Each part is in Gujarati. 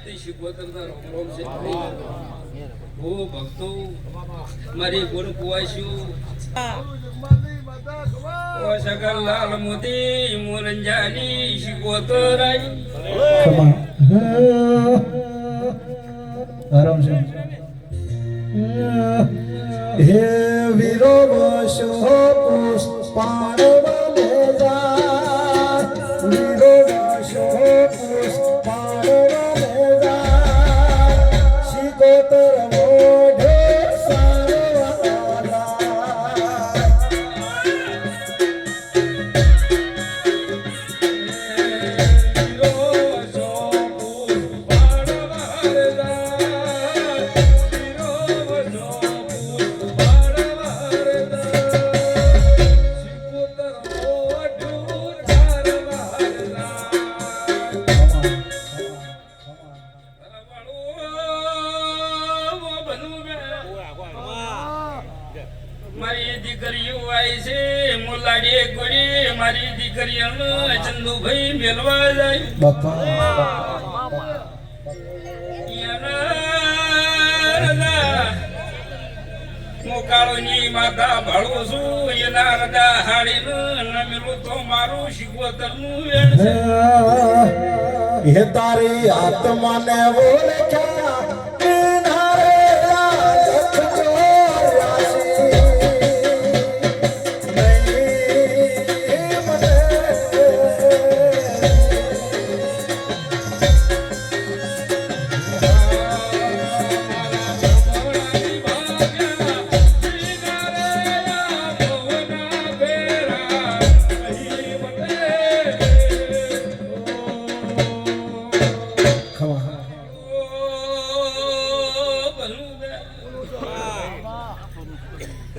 આપતી શિકોતરના રોમ રોમ છે ઓ ભક્તો મારી ગુણ કુવાસ્યું ઓ સગલ લાલ મોતી મોરંજાની શિકોતરાઈ આરામ છે હે વીરો વશો પુષ્પાણવા લે જા વીરો વશો પુષ્પાણવા લે જા શિકોતર મોઢે સારવા મારી દીકરીઓ આવી છે મોલાડી ગોળી મારી દીકરીઓ ચંદુભાઈ મેલવા જાય મોકાળોની માતા ભાળું છું એના રદા હાડીનું નમેલું તો મારું શિકોતરનું વેણ છે હે તારી આત્માને ઓળખ્યા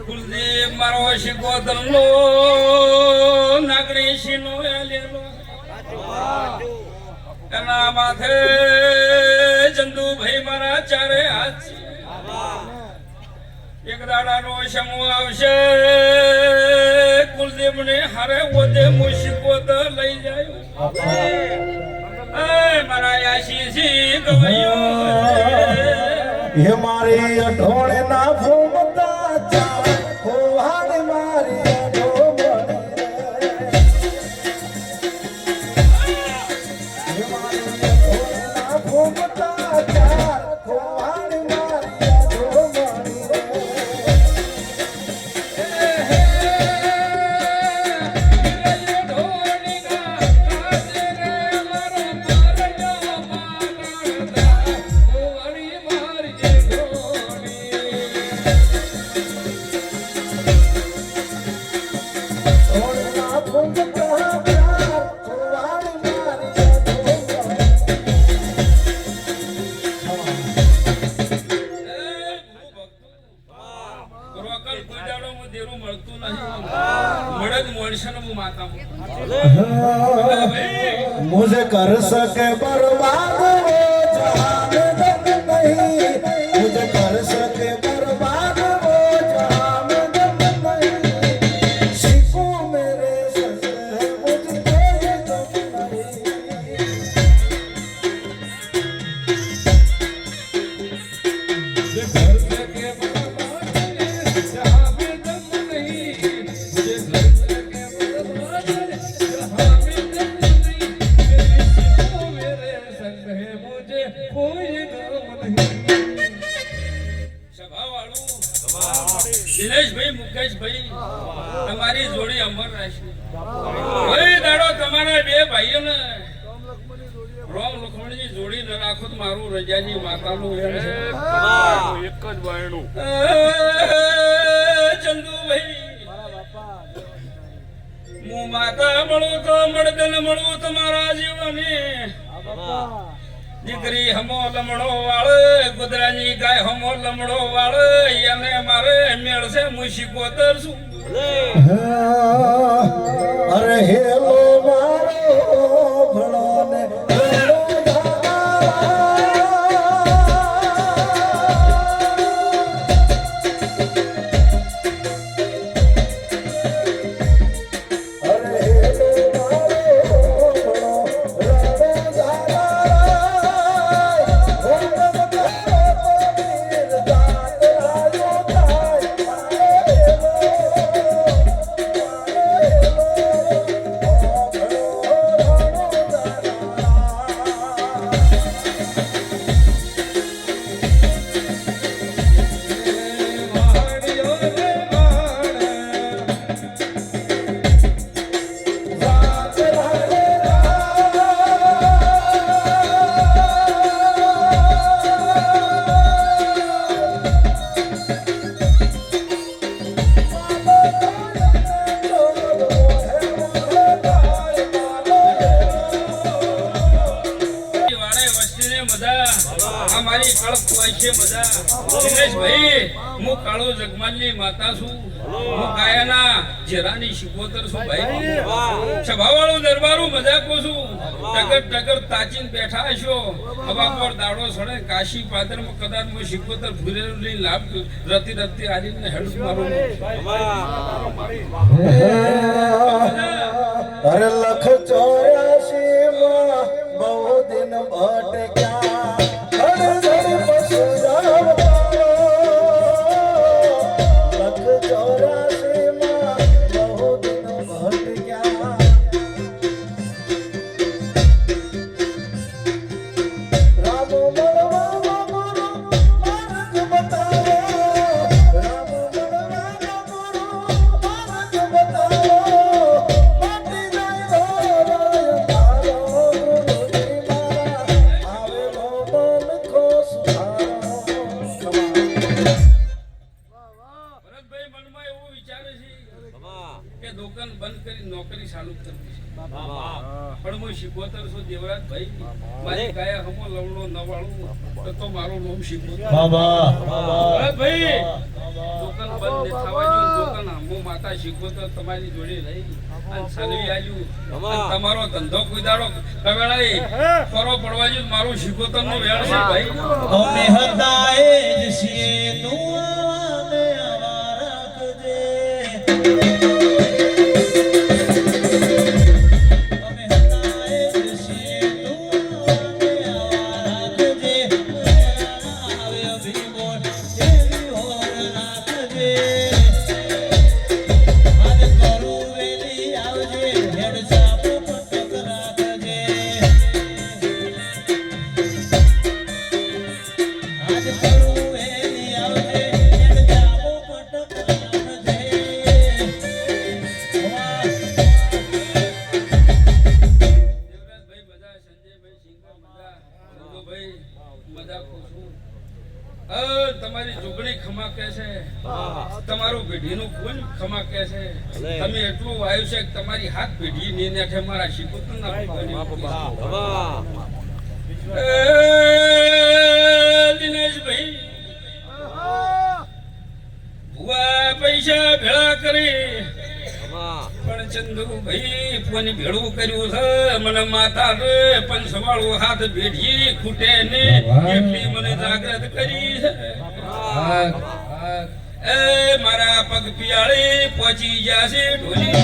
કુલદીપ મારો શિકોતરનો નાગણી શીનો લેલો એના માથે ચંદુભાઈ મારા ચારે હાથ છે એક દાડાનો સમૂહ આવશે કુલદીપ ને હારે ઓદે હું શિકોતર લઈ જાય મારા આશીષી ગવાયો હે મારી અઢોળે ના ભૂમતા ચાર ખોવાડ મારી અઢોમણે હે મારી અઢોળે ના ભૂમતા ચાર ખોવાડ મારી અઢોમણે मुझे कर सके बर्बाद वो जहान दम नहीं मुझे कर सके बर्बाद वो जहान दम नहीं शिको मेरे संग है मुझको ये दम દિનેશભાઈ મુકેશભાઈ તમારી જોડી અમર રહેશે કોઈ દાડો તમારા બે ભાઈઓને રોમ લખમણની જોડી ન રાખો તો મારું રજાની માતાનું વેણ છે એક જ બાયણું ચંદુભાઈ હું માતા મળું તો મળદન મળું તમારા જીવને દીકરી હમો લમણો વાળ કુદરાની ગાય હમો લમણો વાળ એને મારે મેળશે હું શિકોતર છું અરે હેલો મારો ભણો ને ને મજા આ મારી કળપ છે મજા દિનેશભાઈ હું કાળો જગમાલની માતા છું હું કાયાના જેરાની શિકોતર છું ભાઈ સભાવાળો દરબારું મજાકો છું ટગર ટગર તાચીન બેઠા છો હવા પર દાડો સડે કાશી પાદરમાં કદાચ હું શિકોતર ફુરેલી લાભ રતી રતી આરીને હેડ મારું અરે લખ 84 માં બહુ દિન ભટક્યા ઘડ પશુ લખ 84 માં બહુ દિન ભટક્યા રામ મળવા ગુરુ માર્ગ બતાવો રામ મળવા ગુરુ માર્ગ બતાવો ભરતભાઈ મનમાં એવું વિચારે છે કે દુકાન બંધ કરી નોકરી ચાલુ કરવી છે પણ હું શિકોતર છું દેવરાજભાઈ મારી કાયા હમો લવણો નવાળું તો મારું નામ શિકોતર ભરતભાઈ દુકાન બંધ ને થવા જો દુકાન હમો માતા શિકોતર તમારી જોડે રહી અને ચાલવી આલ્યું અને તમારો ધંધો કોઈ દાડો કવેળાઈ ફરો પડવા જો મારું શિકોતર નો વેળ છે ભાઈ અમે હતા એ જ છીએ તું આવાને આવા રાખજે અમે હતા એ જ છીએ તું આવાને આવા રાખજે આવે અભિમોન એવી હોર રાખજે આજ કરું વેલી આવજે હેડ ચાપો પટક રાખજે આજ કરું વેલી આવજે હેડ ચાપો પટક રાખજે દેવરાજભાઈ મજા સંજયભાઈ સિંગર મજા ભાઈ મજા ખુશું તમારી જોગણી ખમા કે છે તમારું પેઢીનું કોઈ ખમા કે છે તમે એટલું વાયુ છે કે તમારી હાથ પેઢી ની ને મારા શિકોતર ના દિનેશભાઈ ભુવા પૈસા ભેળા કરી પણ ચંદુભાઈ કોની ભેળું કર્યું છે મને માતા રે પણ સંભાળું હાથ બેઠી ખૂટે ને એટલી મને જાગૃત કરી છે એ મારા પગ પિયાળી પહોંચી જશે ઢોલી